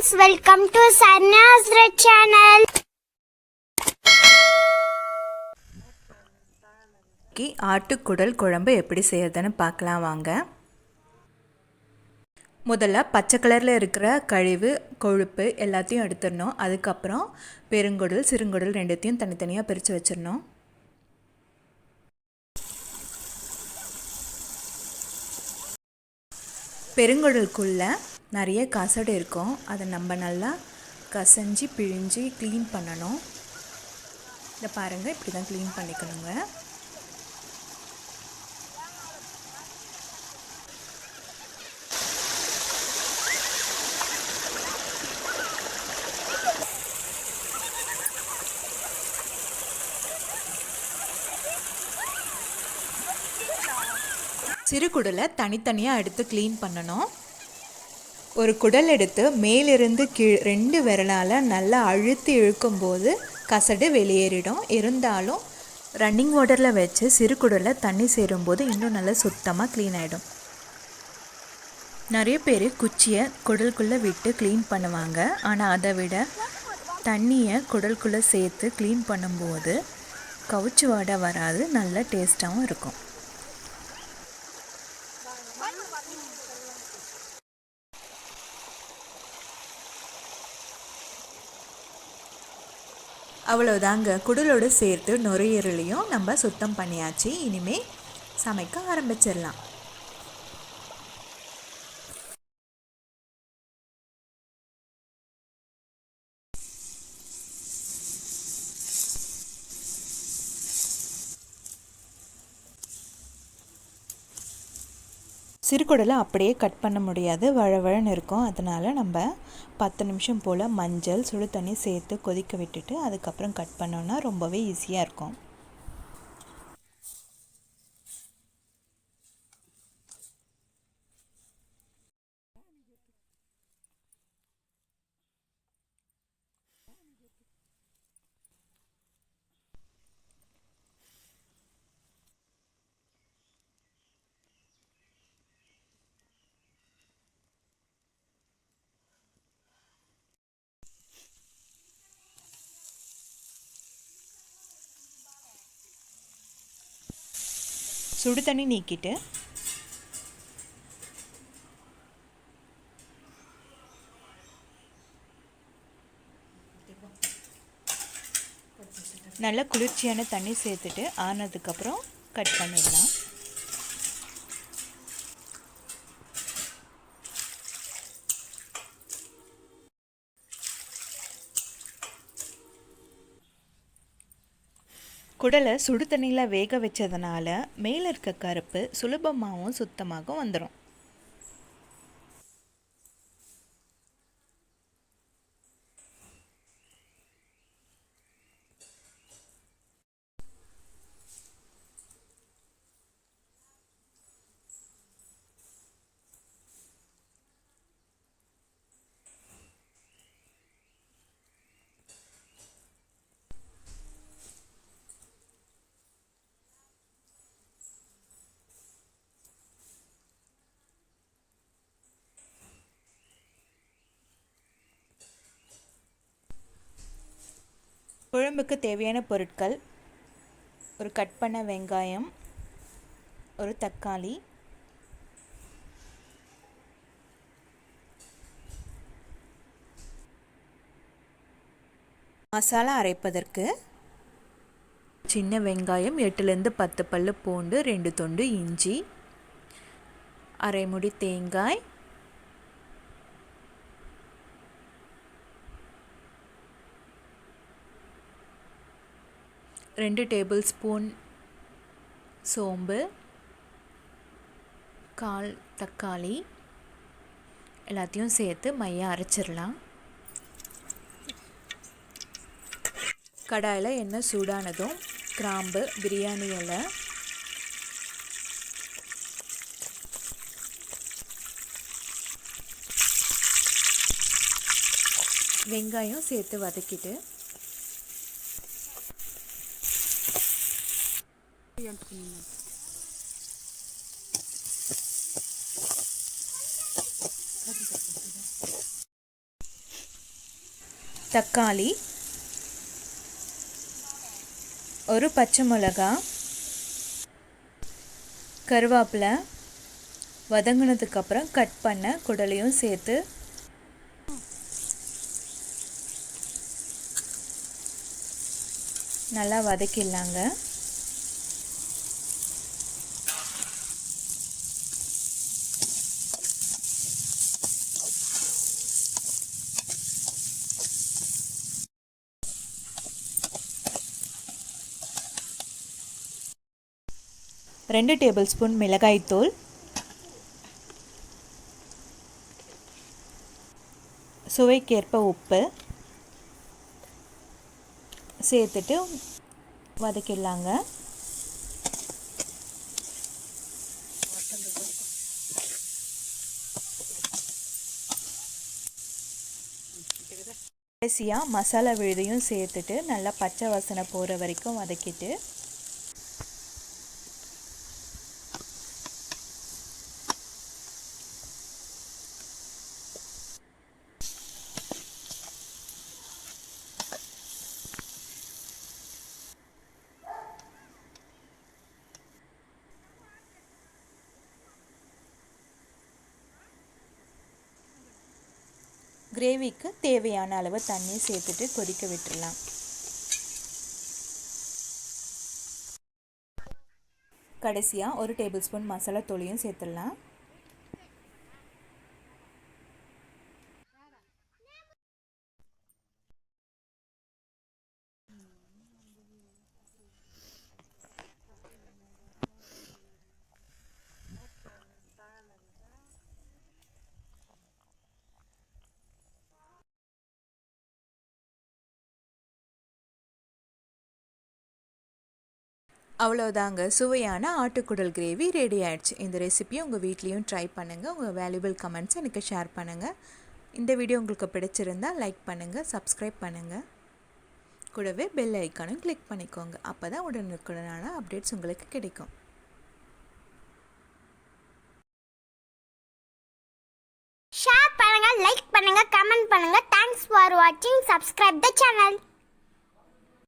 friends, welcome to Sarna's Red Channel. ஆட்டுக்குடல் குழம்பு எப்படி செய்யறதுன்னு பார்க்கலாம் வாங்க. முதல்ல பச்சை கலரில் இருக்கிற கழிவு கொழுப்பு எல்லாத்தையும் எடுத்துடணும். அதுக்கப்புறம் பெருங்குடல் சிறுங்குடல் ரெண்டுத்தையும் தனித்தனியாக பிரித்து வச்சிடணும். பெருங்குடலுக்குள்ளே நிறைய கசடு இருக்கும். அதை நம்ம நல்லா கசஞ்சி பிழிஞ்சு க்ளீன் பண்ணணும். இதை பாருங்கள், இப்படி தான் க்ளீன் பண்ணிக்கணுங்க. சிறு குடலை தனித்தனியாக எடுத்து க்ளீன் பண்ணணும். ஒரு குடல் எடுத்து மேலிருந்து கீழ் 2 விரலால் நல்லா அழுத்தி இழுக்கும்போது கசடு வெளியேறிடும். இருந்தாலும் ரன்னிங் வாட்டரில் வச்சு சிறு குடலை தண்ணி சேரும்போது இன்னும் நல்லா சுத்தமாக க்ளீன் ஆகிடும். நிறைய பேர் குச்சியை குடலுக்குள்ளே விட்டு க்ளீன் பண்ணுவாங்க. ஆனால் அதை விட தண்ணியை குடலுக்குள்ளே சேர்த்து க்ளீன் பண்ணும்போது கவுச்சி வாடை வராது, நல்ல டேஸ்ட்டாகவும் இருக்கும். அவ்வளோதாங்க, குடலோடு சேர்த்து நுரையீரலையும் நம்ம சுத்தம் பண்ணியாச்சு. இனிமேல் சமைக்க ஆரம்பிச்சிடலாம். சிறுகுடலை அப்படியே கட் பண்ண முடியாது, வழவழன்னு இருக்கும். அதனால் நம்ம 10 நிமிஷம் போல் மஞ்சள் சுடு தண்ணி சேர்த்து கொதிக்க விட்டுட்டு அதுக்கப்புறம் கட் பண்ணோன்னா ரொம்பவே ஈஸியாக இருக்கும். சுடு தண்ணி நீக்கிட்டு நல்லா குளிர்ச்சியான தண்ணி சேர்த்துட்டு ஆனதுக்கப்புறம் கட் பண்ணிடலாம். குடலை சுடு தண்ணியில் வேக வச்சதுனால மேலே இருக்க கருப்பு சுலபமாகவும் சுத்தமாகவும் வந்துடும். குழம்புக்கு தேவையான பொருட்கள்: ஒரு கட் பண்ண வெங்காயம், ஒரு தக்காளி, மசாலா அரைப்பதற்கு சின்ன வெங்காயம், 8லேருந்து 10 பல்லு பூண்டு, 2 துண்டு இஞ்சி, அரை முடி தேங்காய், ரெண்டு டேபிள் ஸ்பூன் சோம்பு, 1/4 தக்காளி எல்லாத்தையும் சேர்த்து மையாக அரைச்சிடலாம். கடாயில் எண்ணெய் சூடானதும் கிராம்பு, பிரியாணி இலை, வெங்காயம் சேர்த்து வதக்கிட்டு தக்காளி, ஒரு பச்சை மிளகா, கருவேப்பிலை, வதங்கினதுக்கப்புறம் கட் பண்ண குடலையும் சேர்த்து நல்லா வதக்கிடலாங்க. ரெண்டு டேபிள் ஸ்பூன் மிளகாய்த்தூள், சுவைக்கேற்ப உப்பு சேர்த்துட்டு வதக்கிடலாங்க. கடைசியாக மசாலா விழுதையும் சேர்த்துட்டு நல்லா பச்சை வாசனை போகிற வரைக்கும் வதக்கிட்டு கிரேவிக்கு தேவையான அளவு தண்ணி சேர்த்துட்டு கொதிக்க விட்டுடலாம். கடைசியாக ஒரு டேபிள் ஸ்பூன் மசாலா தூளையும் சேர்த்துடலாம். அவ்வளோதாங்க, சுவையான ஆட்டுக்குடல் கிரேவி ரெடி ஆயிடுச்சு. இந்த ரெசிபியை உங்கள் வீட்லேயும் ட்ரை பண்ணுங்கள். உங்கள் வேல்யூபிள் கமெண்ட்ஸ் எனக்கு ஷேர் பண்ணுங்கள். இந்த வீடியோ உங்களுக்கு பிடிச்சிருந்தால் லைக் பண்ணுங்கள், சப்ஸ்கிரைப் பண்ணுங்கள், கூடவே பெல் ஐக்கானும் கிளிக் பண்ணிக்கோங்க. அப்போ தான் உடனுக்குடனான அப்டேட்ஸ் உங்களுக்கு கிடைக்கும். ஷேர் பண்ணுங்க, லைக் பண்ணுங்க, கமெண்ட் பண்ணுங்க. தேங்க்ஸ் ஃபார் வாட்சிங். Subscribe the channel.